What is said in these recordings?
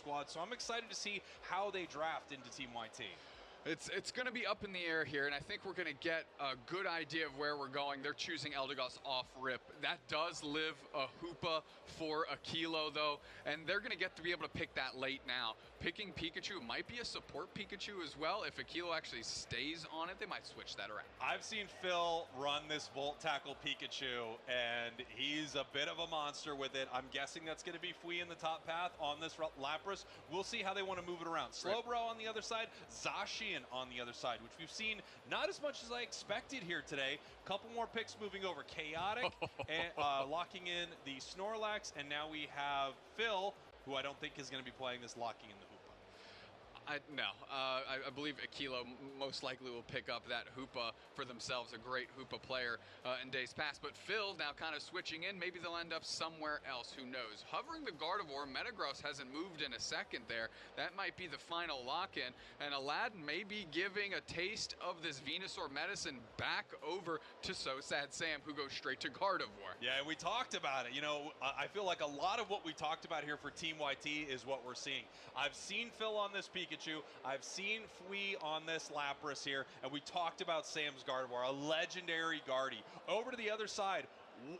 squad. So I'm excited to see how they draft into Team YT. It's going to be up in the air here, and I think we're going to get a good idea of where we're going. They're choosing Eldegoss off rip. That does live a Hoopa for a Kilo, though, and they're going to get to be able to pick that late now. Picking Pikachu might be a support Pikachu as well. If a Kilo actually stays on it, they might switch that around. I've seen Phil run this Volt Tackle Pikachu, and he's a bit of a monster with it. I'm guessing that's going to be Fui in the top path on this Lapras. We'll see how they want to move it around. Slowbro on the other side, Zacian on the other side, which we've seen not as much as I expected here today. Couple more picks moving over. Chaotic and locking in the Snorlax, and now we have Phil, who I don't think is going to be playing this, locking in the Hoopa. I believe Aquilo most likely will pick up that Hoopa for themselves, a great Hoopa player in days past. But Phil now kind of switching in. Maybe they'll end up somewhere else. Who knows? Hovering the Gardevoir, Metagross hasn't moved in a second there. That might be the final lock-in. And Aladdin may be giving a taste of this Venusaur medicine back over to So Sad Sam, who goes straight to Gardevoir. Yeah, and we talked about it. You know, I feel like a lot of what we talked about here for Team YT is what we're seeing. I've seen Phil on this Pikachu. I've seen Fui on this Lapras here, and we talked about Sam's Gardevoir, a legendary Guardy. Over to the other side,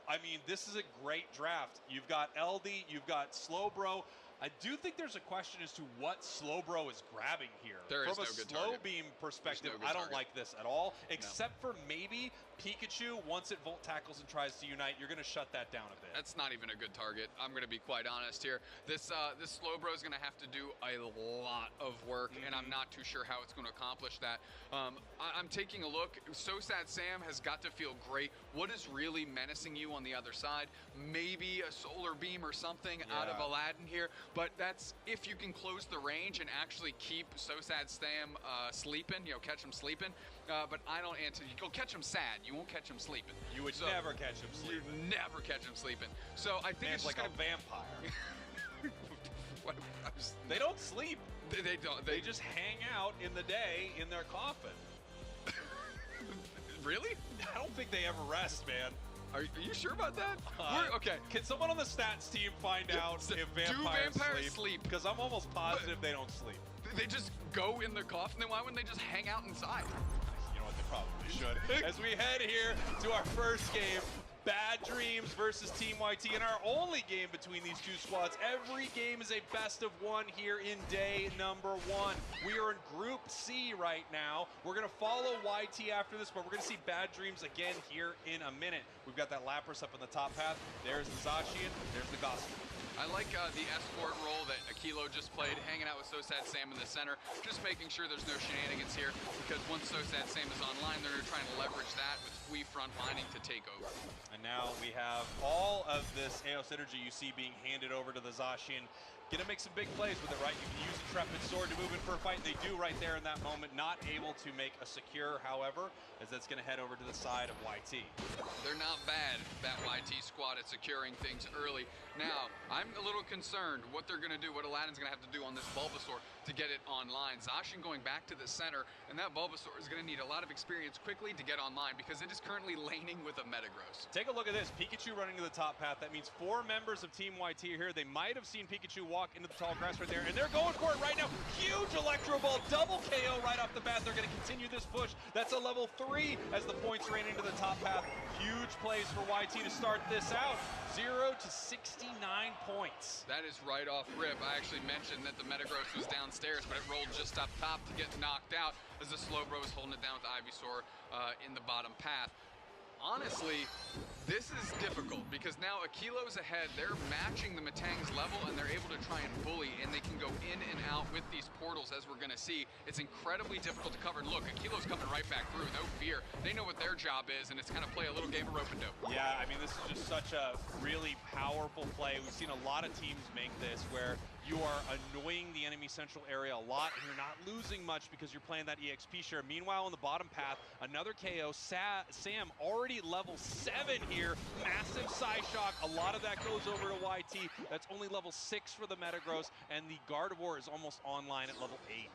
I mean, this is a great draft. You've got LD, you've got Slowbro. I do think there's a question as to what Slowbro is grabbing here. There is From no a good slow target. beam perspective, No I don't target. like this at all, except for maybe Pikachu. Once it Volt Tackles and tries to unite, you're going to shut that down a bit. That's not even a good target. I'm going to be quite honest here. This Slowbro is going to have to do a lot of work, and I'm not too sure how it's going to accomplish that. I'm taking a look. So Sad Sam has got to feel great. What is really menacing you on the other side? Maybe a Solar Beam or something out of Aladdin here, but that's if you can close the range and actually keep So Sad Sam sleeping, you know, catch him sleeping. But I don't answer. You'll catch him sad. You won't catch him sleeping. You would never catch him sleeping. You'd never catch him sleeping. So I think Man's it's just like gonna, a vampire. What, They don't sleep. they don't. They just hang out in the day in their coffin. Really? I don't think they ever rest, man. Are you sure about that? Okay. Can someone on the stats team find out if vampires sleep? Because I'm almost positive they don't sleep. They just go in their coffin. Then why wouldn't they just hang out inside? You know what? They probably should. As we head here to our first game, Bad Dreams versus Team YT, and our only game between these two squads. Every game is a best of one here in day number 1. We are in Group C right now. We're going to follow YT after this, but we're going to see Bad Dreams again here in a minute. We've got that Lapras up in the top path. There's the Zacian. There's the Gospel. I like the escort role that Aquilo just played, hanging out with So Sad Sam in the center, just making sure there's no shenanigans here, because once So Sad Sam is online, they're trying to leverage that with Fui frontlining to take over. And now we have all of this Eos energy you see being handed over to the Zacian. Gonna make some big plays with it, right? You can use a Intrepid Sword to move in for a fight. They do right there in that moment. Not able to make a secure, however, as that's gonna head over to the side of YT. They're not bad, that YT squad, at securing things early. Now, I'm a little concerned what they're going to do, what Aladdin's going to have to do on this Bulbasaur to get it online. Zacian going back to the center, and that Bulbasaur is going to need a lot of experience quickly to get online because it is currently laning with a Metagross. Take a look at this. Pikachu running to the top path. That means 4 members of Team YT are here. They might have seen Pikachu walk into the tall grass right there, and they're going for it right now. Huge Electro Ball, double KO right off the bat. They're going to continue this push. That's a level 3 as the points rain into the top path. Huge plays for YT to start this out. 0 to 69 points. That is right off rip. I actually mentioned that the Metagross was downstairs, but it rolled just up top to get knocked out as the Slowbro was holding it down with Ivysaur in the bottom path. Honestly, this is difficult because now Aquilo's ahead. They're matching the Matang's level and they're able to try and bully, and they can go in and out with these portals, as we're going to see. It's incredibly difficult to cover. And look, Aquilo's coming right back through, no fear. They know what their job is, and it's kind of play a little game of rope and dope. Yeah, I mean, this is just such a really powerful play. We've seen a lot of teams make this where you are annoying the enemy central area a lot, and you're not losing much because you're playing that EXP share. Meanwhile, on the bottom path, another KO. Sam already level 7 here. Massive Psyshock. A lot of that goes over to YT. That's only level 6 for the Metagross, and the Gardevoir is almost online at level 8.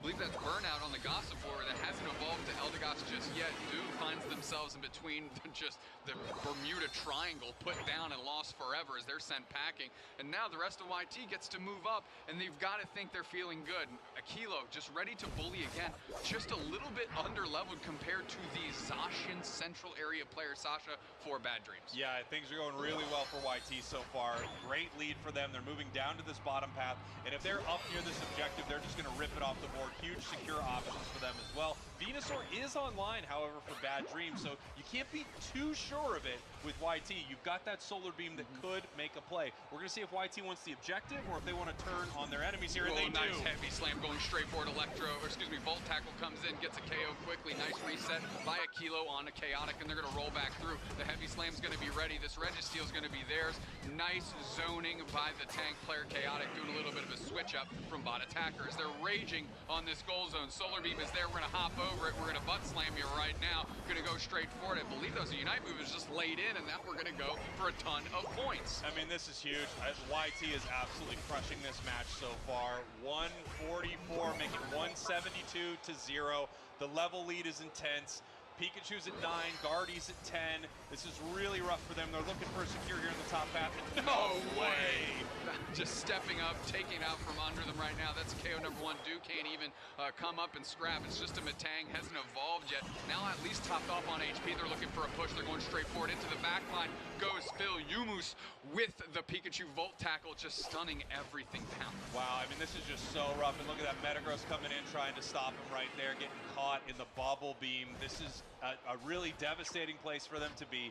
believe that's Burnout on the Gossip War that hasn't evolved to Eldegoss just yet. Doom finds themselves in between just the Bermuda Triangle, put down and lost forever as they're sent packing. And now the rest of YT gets to move up, and they've got to think they're feeling good. Akilo just ready to bully again, just a little bit under-leveled compared to the Zacian Central Area player, Sasha, for Bad Dreams. Yeah, things are going really well for YT so far. Great lead for them. They're moving down to this bottom path, and if they're up near this objective, they're just going to rip it off the board. Huge secure options for them as well. Venusaur is online, however, for Bad Dreams, so you can't be too sure of it with YT. You've got that solar beam that could make a play. We're going to see if YT wants the objective or if they want to turn on their enemies here, and they nice do. Heavy slam going straight forward. Volt Tackle comes in, gets a KO quickly. Nice reset by Akilo on a Chaotic, and they're going to roll back through. The Heavy Slam's going to be ready. This Registeel is going to be theirs. Nice zoning by the tank player Chaotic, doing a little bit of a switch up from bot attackers. They're raging on this goal zone. Solar Beam is there. We're going to hop over it. We're going to butt slam you right now. Going to go straight forward. I believe that was a Unite move is just laid in, and that we're going to go for a ton of points. I mean, this is huge. YT is absolutely crushing this match so far. 144, making 172 to 0. The level lead is intense. Pikachu's at 9, Guardy's at 10. This is really rough for them. They're looking for a secure here in the top path. No way! Just stepping up, taking out from under them right now. That's KO number 1. Duke can't even come up and scrap. It's just a Matang, hasn't evolved yet. Now at least topped off on HP. They're looking for a push. They're going straight forward into the back line. Goes Phil Yumus with the Pikachu Volt Tackle, just stunning everything down. Wow, I mean, this is just so rough. And look at that Metagross coming in, trying to stop him right there, getting caught in the bubble beam. This is a really devastating place for them to be.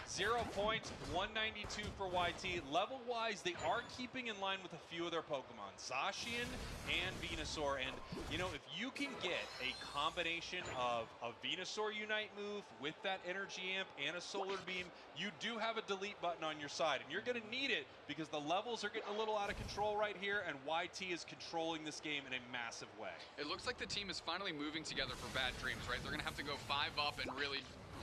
0 points, 192 for YT. Level-wise, they are keeping in line with a few of their Pokemon, Zacian and Venusaur. And, you know, if you can get a combination of a Venusaur Unite move with that Energy Amp and a Solar Beam, you do have a delete button on your side. And you're going to need it because the levels are getting a little out of control right here, and YT is controlling this game in a massive way. It looks like the team is finally moving together for Bad Dreams, right? They're going to have to go 5 up and really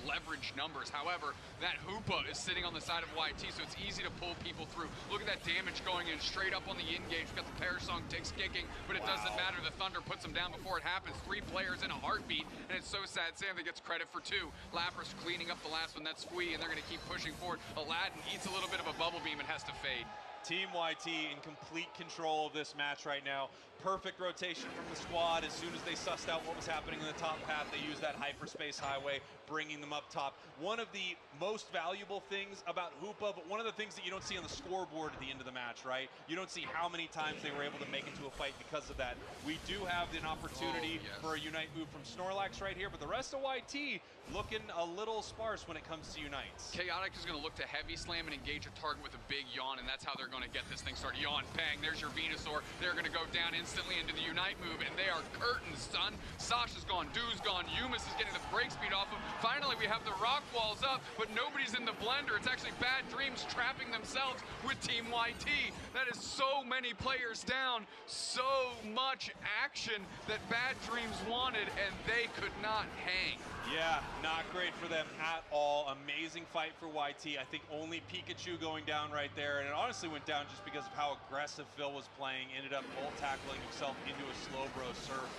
leverage numbers. However, that Hoopa is sitting on the side of YT, so it's easy to pull people through. Look at that damage going in straight up on the in-gauge. We've got the Parasong Ticks kicking, but it doesn't matter. The Thunder puts them down before it happens. 3 players in a heartbeat, and it's so sad Sam that gets credit for 2. Lapras cleaning up the last one. That's Squee, and they're going to keep pushing forward. Aladdin eats a little bit of a bubble beam and has to fade. Team YT in complete control of this match right now. Perfect rotation from the squad. As soon as they sussed out what was happening in the top path, they used that hyperspace highway, bringing them up top. One of the most valuable things about Hoopa, but one of the things that you don't see on the scoreboard at the end of the match, right? You don't see how many times they were able to make it to a fight because of that. We do have an opportunity for a Unite move from Snorlax right here, but the rest of YT looking a little sparse when it comes to Unites. Chaotic is going to look to Heavy Slam and engage a target with a big yawn, and that's how they're going to get this thing started. Yawn, bang, there's your Venusaur. They're going to go down instantly into the Unite move, and they are curtains, son. Sasha's gone, Dew's gone, Yumas is getting the break speed off him. Finally, we have the rock walls up, but nobody's in the blender. It's actually Bad Dreams trapping themselves with Team YT. That is so many players down, so much action that Bad Dreams wanted, and they could not hang. Yeah, not great for them at all. Amazing fight for YT. I think only Pikachu going down right there, and it honestly went down just because of how aggressive Phil was playing. Ended up Volt tackling himself into a Slowbro Surf.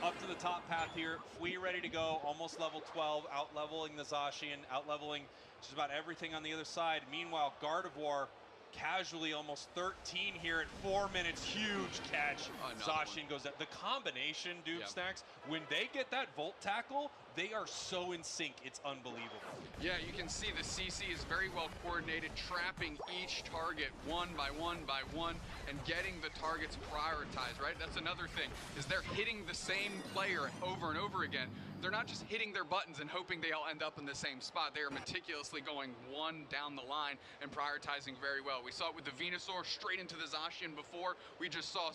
Up to the top path here, Fui ready to go, almost level 12, out-leveling the Zacian, out-leveling just about everything on the other side. Meanwhile, Gardevoir casually almost 13 here at 4 minutes. Huge catch. Zacian goes up. The combination, Dude Snacks, when they get that Volt tackle, they are so in sync, it's unbelievable. Yeah, you can see the CC is very well coordinated, trapping each target one by one by one and getting the targets prioritized, right? That's another thing, is they're hitting the same player over and over again. They're not just hitting their buttons and hoping they all end up in the same spot. They are meticulously going one down the line and prioritizing very well. We saw it with the Venusaur straight into the Zacian before. We just saw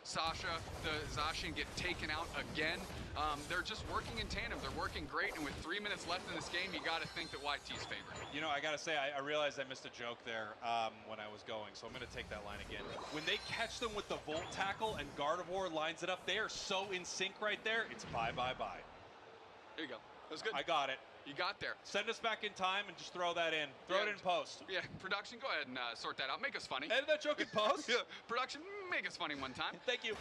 Sasha, the Zacian, get taken out again. They're just working in tandem. They're working great, and with 3 minutes left in this game, you got to think that YT's favored. You know, I got to say, I realized I missed a joke there when I was going, so I'm going to take that line again. When they catch them with the Volt tackle and Gardevoir lines it up, they are so in sync right there, it's bye, bye, bye. There you go. That was good. I got it. You got there. Send us back in time and just throw that in. Throw it in post. Yeah, production, go ahead and sort that out. Make us funny. Edit that joke in post? Yeah, production, make us funny one time. Thank you.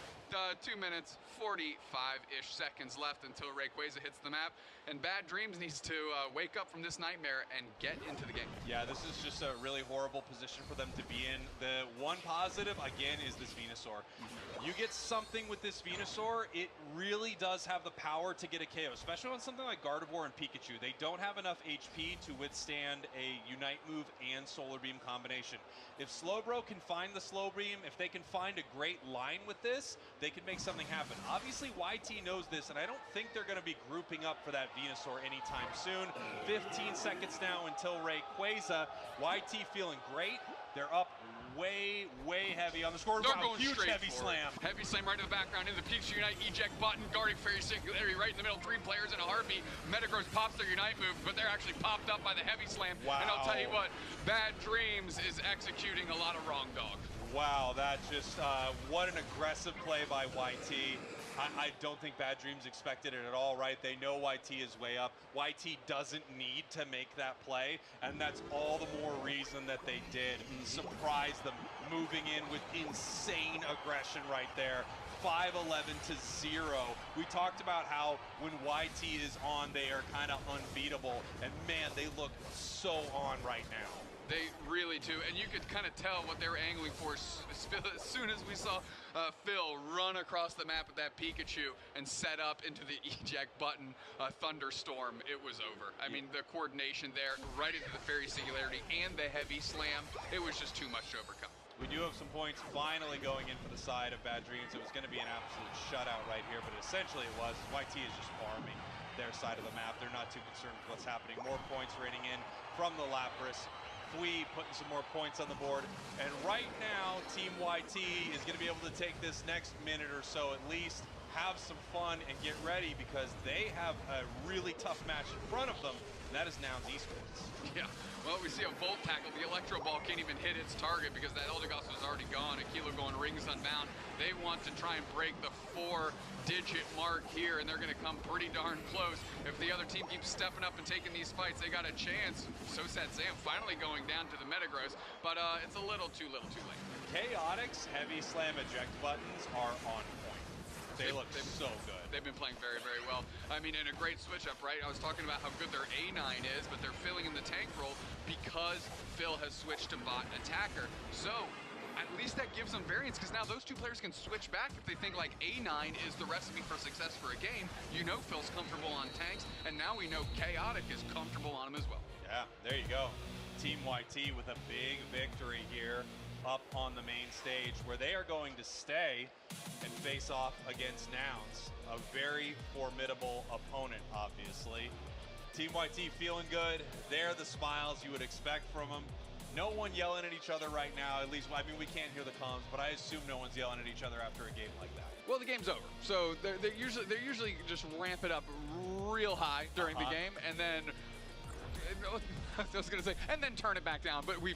2 minutes, 45-ish seconds left until Rayquaza hits the map, and Bad Dreams needs to wake up from this nightmare and get into the game. Yeah, this is just a really horrible position for them to be in. The one positive, again, is this Venusaur. You get something with this Venusaur, it really does have the power to get a KO, especially on something like Gardevoir and Pikachu. They don't have enough HP to withstand a Unite move and Solar Beam combination. If Slowbro can find the Slow Beam, if they can find a great line with this, they can make something happen. Obviously, YT knows this, and I don't think they're going to be grouping up for that Venusaur anytime soon. 15 seconds now until Rayquaza. YT feeling great. They're up way, way heavy on the score. They're Wow, going huge straight heavy for it. slam. Heavy slam right in the background in the Pikachu Unite eject button, guarding Fairy Singularity right in the middle. 3 players in a heartbeat. Metagross pops their Unite move, but they're actually popped up by the heavy slam. Wow. And I'll tell you what, Bad Dreams is executing a lot of wrong dog. Wow, that just, what an aggressive play by YT. I don't think Bad Dreams expected it at all, right? They know YT is way up. YT doesn't need to make that play, and that's all the more reason that they did. Surprise them, moving in with insane aggression right there. 5-11 to 0. We talked about how when YT is on, they are kind of unbeatable, and man, they look so on right now. They really do, and you could kind of tell what they were angling for as soon as we saw Phil run across the map with that Pikachu and set up into the eject button thunderstorm. It was over. I mean, the coordination there, right into the Fairy Singularity and the heavy slam, it was just too much to overcome. We do have some points finally going in for the side of Bad Dreams. It was going to be an absolute shutout right here, but essentially it was. YT is just farming their side of the map. They're not too concerned with what's happening. More points raining in from the Lapras. Fui putting some more points on the board. And right now, Team YT is going to be able to take this next minute or so at least, have some fun, and get ready because they have a really tough match in front of them, and that is Nouns Esports. Yeah, well, we see a Volt Tackle. The Electro Ball can't even hit its target because that Eldegoss is already gone. Aquila going Rings Unbound. They want to try and break the 4-digit mark here, and they're going to come pretty darn close. If the other team keeps stepping up and taking these fights, they got a chance. So sad Sam finally going down to the Metagross, but it's a little too late. Chaotix heavy slam eject buttons are on point. They look so good. They've been playing very, very well. I mean, in a great switch up, right? I was talking about how good their A9 is, but they're filling in the tank role because Phil has switched to bot attacker. So at least that gives them variance, because now those 2 players can switch back if they think like A9 is the recipe for success for a game. You know Phil's comfortable on tanks, and now we know Chaotic is comfortable on him as well. Yeah, there you go. Team YT with a big victory here up on the main stage, where they are going to stay and face off against Nouns, a very formidable opponent, obviously. Team YT feeling good. They're the smiles you would expect from them. No one yelling at each other right now, at least, I mean, we can't hear the comms, but I assume no one's yelling at each other after a game like that. Well, the game's over, so they usually just ramp it up real high during the game, and then I was gonna say, and then turn it back down, but we